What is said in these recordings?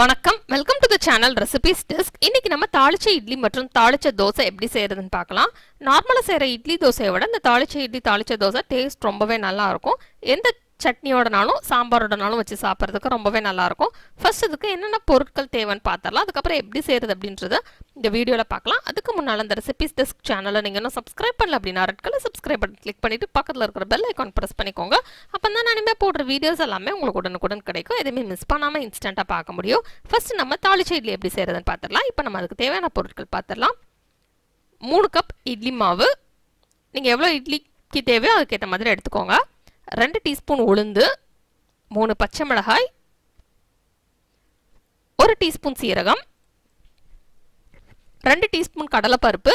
வணக்கம், welcome to the channel recipes desk. இன்னைக்கு நம்ம தாளிச்ச இட்லி மற்றும் தாளிச்ச தோசை எப்படி செய்யறதுன்னு பார்க்கலாம். நார்மலா செய்யற இட்லி தோசையை விட இந்த தாளிச்ச இட்லி தாளிச்ச தோசை டேஸ்ட் ரொம்பவே நல்லா இருக்கும். எந்த சட்னியோடனாலும் சாம்பாரோடனாலும் வச்சு சாப்பிட்றதுக்கு ரொம்பவே நல்லா இருக்கும். ஃபர்ஸ்ட் இதுக்கு என்னென்ன பொருட்கள் தேவைன்னு பார்த்துடலாம். அதுக்கப்புறம் எப்படி செய்யறது அப்படின்றத இந்த வீடியோவில் பார்க்கலாம். அதுக்கு முன்னால் அந்த ரெசிபீஸ் டெஸ்க் சேனலை நீங்கள் இன்னும் சப்ஸ்கிரைப் பண்ணல அப்படின்னா red colour subscribe button click பண்ணிட்டு பக்கத்தில் இருக்கிற பெல் ஐக்கான் ப்ரெஸ் பண்ணிக்கோங்க. அப்போ தான் நான் இனிமேல் போடுற வீடியோஸ் எல்லாமே உங்களுக்கு உடனுக்குடன் கிடைக்கும். எதுவுமே மிஸ் பண்ணாமல் இன்ஸ்டண்ட்டாக பார்க்க முடியும். ஃபர்ஸ்ட் நம்ம தாளிச்ச இட்லி எப்படி செய்யறதுன்னு பார்த்துடலாம். இப்போ நம்ம அதுக்கு தேவையான பொருட்கள் பார்த்துடலாம். 3 கப் இட்லி மாவு. நீங்கள் எவ்வளோ இட்லிக்கு தேவையோ அதுக்கேற்ற மாதிரி எடுத்துக்கோங்க. 2 டீஸ்பூன் உளுந்து, 3 பச்சை மிளகாய், 1 டீஸ்பூன் சீரகம், 2 டீஸ்பூன் கடலைப்பருப்பு,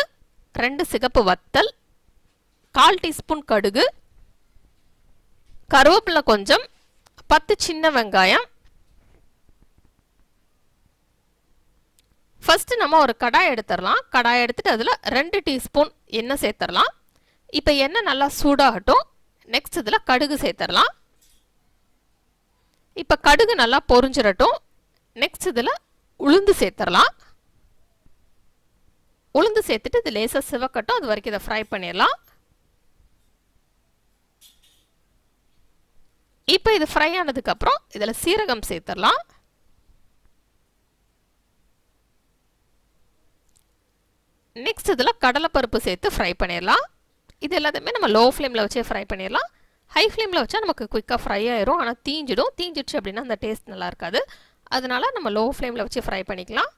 2 சிகப்பு வத்தல், 1/4 டீஸ்பூன் கடுகு, கருவேப்பிலை கொஞ்சம், 10 சின்ன வெங்காயம். ஃபர்ஸ்ட் நம்ம ஒரு கடாய் எடுத்துடலாம். கடாய் எடுத்துட்டு அதில் 2 டீஸ்பூன் எண்ணெய் சேர்த்துடலாம். இப்போ எண்ணெய் நல்லா சூடாகட்டும். நெக்ஸ்ட் இதில் கடுகு சேர்த்துடலாம். இப்போ கடுகு நல்லா பொரிஞ்சிடட்டும். நெக்ஸ்ட் இதில் உளுந்து சேர்த்துடலாம். உளுந்து சேர்த்துட்டு இது லேசாக சிவக்கட்டும். அது வரைக்கும் இதை ஃப்ரை பண்ணிடலாம். இப்போ இது ஃப்ரை ஆனதுக்கப்புறம் இதில் சீரகம் சேர்த்துடலாம். நெக்ஸ்ட் இதில் கடலைப்பருப்பு சேர்த்து ஃப்ரை பண்ணிடலாம். இது எல்லாத்தையுமே நம்ம லோ ஃப்ளேமில் வச்சே ஃப்ரை பண்ணிடலாம். ஹை ஃப்ளேமில் வச்சா நமக்கு குயிக்காக ஃப்ரை ஆயிரும். ஆனால் தீஞ்சிடுச்சு அப்படின்னா அந்த டேஸ்ட் நல்லா இருக்காது. அதனால நம்ம லோ ஃப்ளேமில் வச்சு ஃப்ரை பண்ணிக்கலாம்.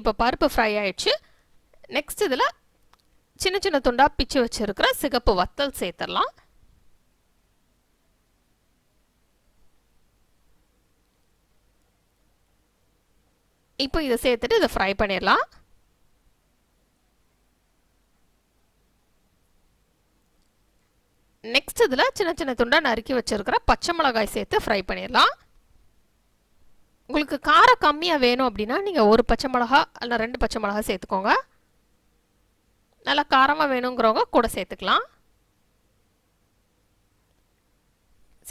இப்போ பருப்பு ஃப்ரை ஆயிடுச்சு. நெக்ஸ்ட் இதில் சின்ன சின்ன துண்டாக பிச்சு வச்சுருக்கிற சிகப்பு வத்தல் சேர்த்துடலாம். இப்போ இதை சேர்த்துட்டு இதை ஃப்ரை பண்ணிடலாம். நெக்ஸ்ட் இதில் சின்ன சின்ன துண்டாக நறுக்கி வச்சிருக்கிற பச்சை மிளகாய் சேர்த்து ஃப்ரை பண்ணிடலாம். உங்களுக்கு காரம் கம்மியாக வேணும் அப்படின்னா நீங்கள் 1 பச்சை மிளகா இல்லை 2 பச்சை மிளகா சேர்த்துக்கோங்க. நல்லா காரமாக வேணுங்கிறவங்க கூட சேர்த்துக்கலாம்.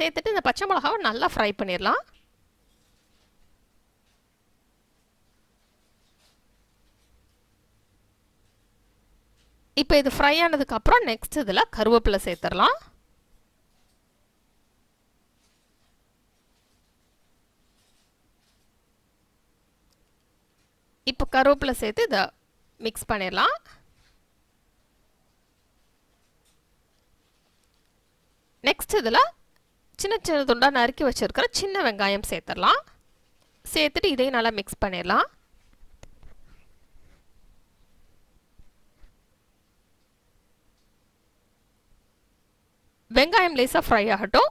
சேர்த்துட்டு இந்த பச்சை மிளகாவை நல்லா ஃப்ரை பண்ணிடலாம். இப்போ இது ஃப்ரை ஆனதுக்கப்புறம் நெக்ஸ்ட் இதில் கருவேப்பிலை சேர்த்துடலாம். இப்போ கருவேப்பிலை சேர்த்து இதை மிக்ஸ் பண்ணிடலாம். நெக்ஸ்ட் இதில் சின்ன சின்ன துண்டாக நறுக்கி வச்சுருக்கிற சின்ன வெங்காயம் சேர்த்துடலாம். சேர்த்துட்டு இதையும் நல்லா மிக்ஸ் பண்ணிடலாம். வெங்காயம் லேசாக ஃப்ரை ஆகட்டும்.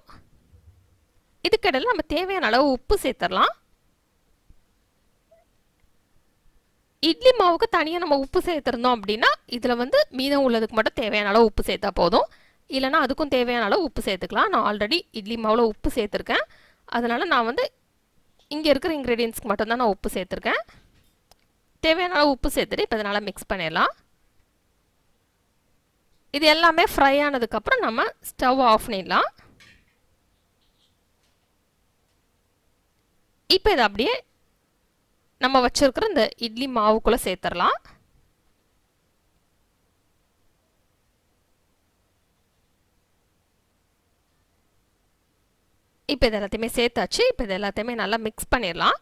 இதுக்கிடையில் நம்ம தேவையான அளவு உப்பு சேர்த்துடலாம். இட்லி மாவுக்கு தனியாக நம்ம உப்பு சேர்த்துருந்தோம் அப்படின்னா இதில் மீதம் உள்ளதுக்கு மட்டும் தேவையான அளவு உப்பு சேர்த்தா போதும். இல்லைனா அதுக்கும் தேவையான அளவு உப்பு சேர்த்துக்கலாம். நான் ஆல்ரெடி இட்லி மாவில் உப்பு சேர்த்துருக்கேன். அதனால் நான் இங்கே இருக்கிற இன்க்ரீடியன்ஸ்க்கு மட்டும்தான் நான் உப்பு சேர்த்துருக்கேன். தேவையான அளவு உப்பு சேர்த்துட்டு இப்போ இதனால் மிக்ஸ் பண்ணிடலாம். இது எல்லாமே ஃப்ரை ஆனதுக்கப்புறம் நம்ம ஸ்டவ் ஆஃப் பண்ணிடலாம். இப்போ இதை அப்படியே நம்ம வச்சிருக்கிற இந்த இட்லி மாவுக்குள்ளே சேர்த்துடலாம். இப்போ இது எல்லாத்தையுமே சேர்த்தாச்சு. இப்போ இது எல்லாத்தையுமே நல்லா மிக்ஸ் பண்ணிடலாம்.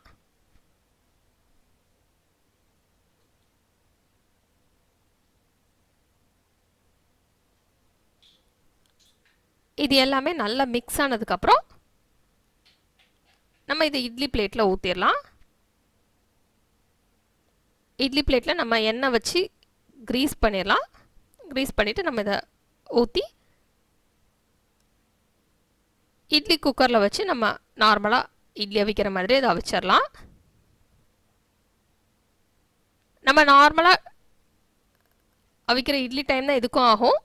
இது எல்லாமே நல்லா மிக்ஸ் ஆனதுக்கப்புறம் நம்ம இதை இட்லி பிளேட்டில் ஊற்றிடலாம். இட்லி பிளேட்டில் நம்ம எண்ணெய் வச்சு க்ரீஸ் பண்ணிடலாம். க்ரீஸ் பண்ணிவிட்டு நம்ம இதை ஊற்றி இட்லி குக்கரில் வச்சு நம்ம நார்மலாக இட்லி அவிக்கிற மாதிரி இதை அவிச்சிடலாம். நம்ம நார்மலாக அவிக்கிற இட்லி டைம் தான் இதுக்கும் ஆகும்.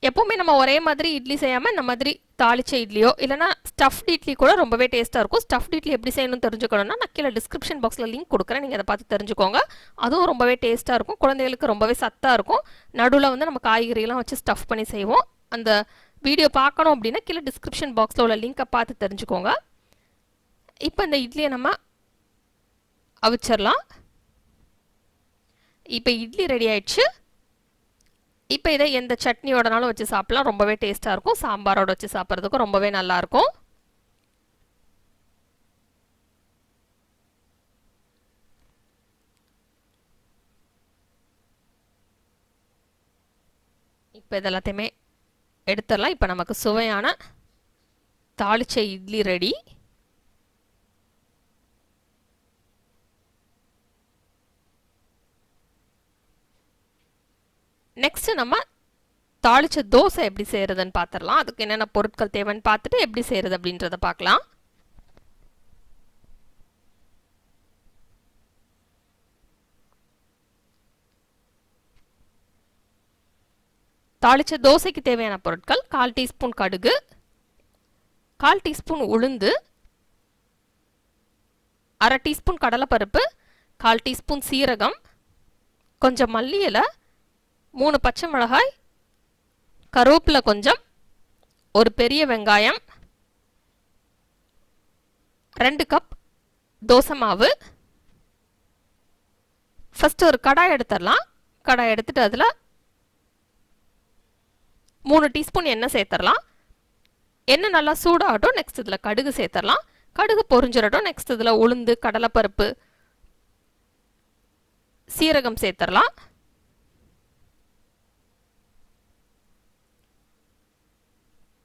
எப்போவுமே நம்ம ஒரே மாதிரி இட்லி செய்யாமல் இந்த மாதிரி தாளிச்ச இட்லியோ இல்லைனா ஸ்டஃப்ட் இட்லி கூட ரொம்பவே டேஸ்ட்டாக இருக்கும். ஸ்டஃப்ட் இட்லி எப்படி செய்யணும்னு தெரிஞ்சுக்கணும்னா நான் கீழே டிஸ்கிரிப்ஷன் பாக்ஸில் லிங்க் கொடுக்குறேன். நீங்கள் அதை பார்த்து தெரிஞ்சுக்கோங்க. அதுவும் ரொம்பவே டேஸ்ட்டாக இருக்கும். குழந்தைகளுக்கு ரொம்பவே சத்தாக இருக்கும். நடுவில் நம்ம காய்கறியெல்லாம் வச்சு ஸ்டஃப் பண்ணி செய்வோம். அந்த வீடியோ பார்க்கணும் அப்படின்னா கீழே டிஸ்கிரிப்ஷன் பாக்ஸில் உள்ள லிங்கை பார்த்து தெரிஞ்சுக்கோங்க. இப்போ இந்த இட்லியை நம்ம அவிச்சிடலாம். இப்போ இட்லி ரெடி ஆயிடுச்சு. இப்போ இதை எந்த சட்னியோடனாலும் வச்சு சாப்பிடலாம். ரொம்பவே டேஸ்ட்டாக இருக்கும். சாம்பாரோட வச்சு சாப்பிட்றதுக்கும் ரொம்பவே நல்லாயிருக்கும். இப்போ இதெல்லாத்தையுமே எடுத்துடலாம். இப்போ நமக்கு சுவையான தாளிச்ச இட்லி ரெடி. நெக்ஸ்ட் நம்ம தாளிச்ச தோசை எப்படி செய்யறதுன்னு பார்த்துடலாம். அதுக்கு என்னென்ன பொருட்கள் தேவைன்னு பார்த்துட்டு எப்படி செய்யறது அப்படின்றத பார்க்கலாம். தாளிச்ச தோசைக்கு தேவையான பொருட்கள் 1/4 டீஸ்பூன் கடுகு, 1/4 டீஸ்பூன் உளுந்து, 1/2 டீஸ்பூன் கடலைப்பருப்பு, 1/4 டீஸ்பூன் சீரகம், கொஞ்சம் மல்லி இலை, 3 பச்சை மிளகாய், கருவேப்பிலை கொஞ்சம், ஒரு பெரிய வெங்காயம், 2 கப் தோசை மாவு. ஃபர்ஸ்ட் ஒரு கடாய் எடுத்துடலாம். கடாய் எடுத்துட்டு அதில் 3 டீஸ்பூன் எண்ணெய் சேர்த்துடலாம். எண்ணெய் நல்லா சூடாகட்டும். நெக்ஸ்ட் இதில் கடுகு சேர்த்துடலாம். கடுகு பொரிஞ்சிடட்டும். நெக்ஸ்ட் இதில் உளுந்து, கடலைப்பருப்பு, சீரகம் சேர்த்துடலாம்.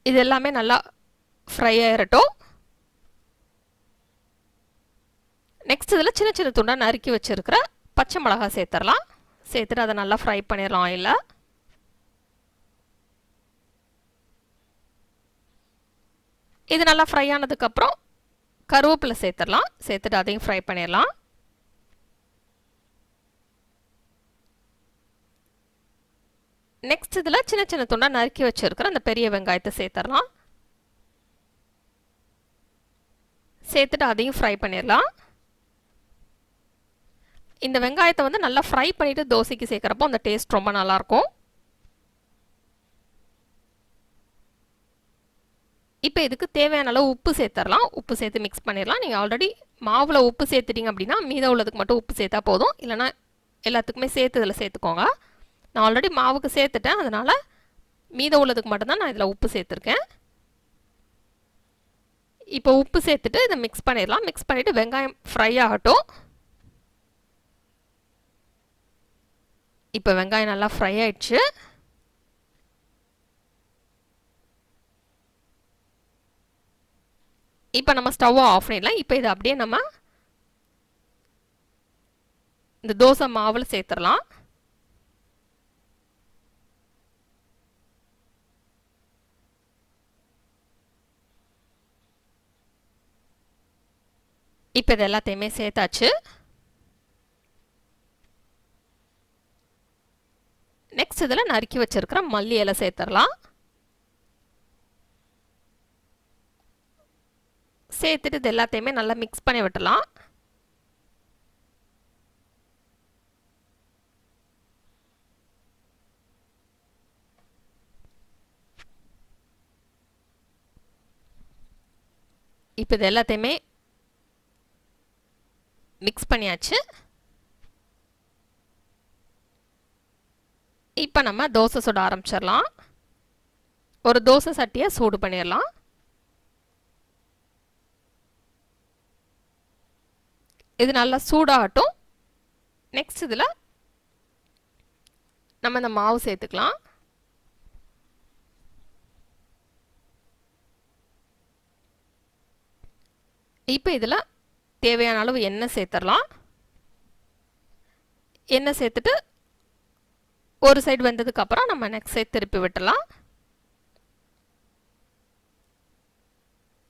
இது எல்லாமே நல்லா ஃப்ரை ஆயிரட்டும். நெக்ஸ்ட் இதில் சின்ன சின்ன துண்டாக நறுக்கி வச்சிருக்கிற பச்சை மிளகாய் சேர்த்துடலாம். சேர்த்துட்டு அதை நல்லா ஃப்ரை பண்ணிடலாம் ஆயிலில். இது நல்லா ஃப்ரை ஆனதுக்கப்புறம் கருவேப்பிலை சேர்த்துடலாம். சேர்த்துட்டு அதையும் ஃப்ரை பண்ணிடலாம். நெக்ஸ்ட் இதில் சின்ன சின்ன துண்டாக நறுக்கி வச்சிருக்கிற அந்த பெரிய வெங்காயத்தை சேர்த்துடலாம். சேர்த்துட்டு அதையும் ஃப்ரை பண்ணிடலாம். இந்த வெங்காயத்தை வந்து நல்லா ஃப்ரை பண்ணிவிட்டு தோசைக்கு சேர்க்குறப்போ அந்த டேஸ்ட் ரொம்ப நல்லாயிருக்கும். இப்போ இதுக்கு தேவையான அளவு உப்பு சேர்த்துடலாம். உப்பு சேர்த்து மிக்ஸ் பண்ணிடலாம். நீங்கள் ஆல்ரெடி மாவில் உப்பு சேர்த்துட்டிங்க அப்படின்னா மீதம் உள்ளதுக்கு மட்டும் உப்பு சேர்த்தா போதும். இல்லைனா எல்லாத்துக்குமே சேர்த்து இதில் சேர்த்துக்கோங்க. நான் ஆல்ரெடி மாவுக்கு சேர்த்துட்டேன். அதனால் மீதம் உள்ளதுக்கு மட்டும்தான் நான் இதில் உப்பு சேர்த்துருக்கேன். இப்போ உப்பு சேர்த்துட்டு இதை மிக்ஸ் பண்ணிடலாம். மிக்ஸ் பண்ணிவிட்டு வெங்காயம் ஃப்ரை ஆகட்டும். இப்போ வெங்காயம் நல்லா ஃப்ரை ஆயிடுச்சு. இப்போ நம்ம ஸ்டவ்வை ஆஃப் பண்ணிடலாம். இப்போ இதை அப்படியே நம்ம இந்த தோசை மாவில் சேர்த்துடலாம். இப்போ இது எல்லாத்தையுமே சேர்த்தாச்சு. நெக்ஸ்ட் இதில் நறுக்கி வச்சிருக்கிற மல்லி இலை சேர்த்துடலாம். சேர்த்துட்டு இது எல்லாத்தையுமே நல்லா மிக்ஸ் பண்ணி விட்டுலாம். இப்போ இது எல்லாத்தையுமே மிக்ஸ் பண்ணியாச்சு. இப்போ நம்ம தோசை சுட ஆரம்பிச்சிடலாம். ஒரு தோசை சட்டியை சூடு பண்ணிடலாம். இது நல்லா சூடாகட்டும். நெக்ஸ்ட் இதில் நம்ம இந்த மாவு சேர்த்துக்கலாம். இப்போ இதில் தேவையான அளவு எண்ணெய் சேர்த்துடலாம். எண்ணெய் சேர்த்துட்டு ஒரு சைடு வெந்ததுக்கப்புறம் நம்ம நெக்ஸ்ட் சைடு திருப்பி விட்டுலாம்.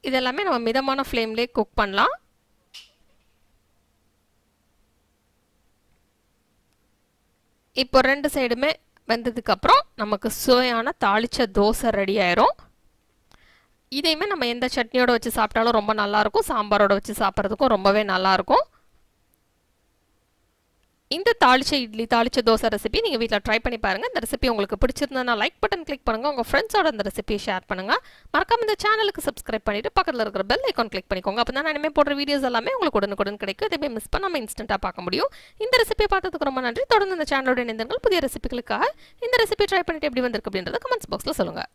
இதெல்லாமே நம்ம மிதமான ஃப்ளேம்லேயே குக் பண்ணலாம். இப்போ 2 சைடுமே வெந்ததுக்கப்புறம் நமக்கு சுவையான தாளிச்ச தோசை ரெடி ஆயிரும். இதையுமே நம்ம எந்த சட்னியோட வச்சு சாப்பிட்டாலும் ரொம்ப நல்லாயிருக்கும். சாம்பாரோட வச்சு சாப்பிட்றதுக்கும் ரொம்பவே நல்லாயிருக்கும். இந்த தாளிச்சை இட்லி தாளிச்ச தோசை ரெசிபி நீங்கள் வீட்டில் ட்ரை பண்ணி பாருங்கள். இந்த ரெசிபி உங்களுக்கு பிடிச்சிருந்தா லைக் பட்டன் கிளிக் பண்ணுங்கள். உங்கள் ஃப்ரெண்ட்ஸோட இந்த ரெசிபியை ஷேர் பண்ணுங்கள். மறக்காம இந்த சேனலுக்கு சப்ஸ்கிரைப் பண்ணிவிட்டு பக்கத்தில் இருக்கிற பெல் ஐக்கான் கிளிக் பண்ணிக்கோங்க. அப்போ தான் நான் இனிமேல் போடுற வீடியோஸ் எல்லாமே உங்களுக்கு உடனுக்குடன் கிடைக்கும். இதை மிஸ் பண்ணாமல் இன்ஸ்டன்ட்டாக பார்க்க முடியும். இந்த ரெசிபியை பார்த்ததுக்கு ரொம்ப நன்றி. தொடர்ந்து இந்த சேனலோட இணைந்தவர்கள் புதிய ரெசிபிகளுக்காக இந்த ரெசிபி ட்ரை பண்ணிட்டு எப்படி வந்திருக்கு அப்படின்றத கமெண்ட்ஸ் பாக்ஸில் சொல்லுங்கள்.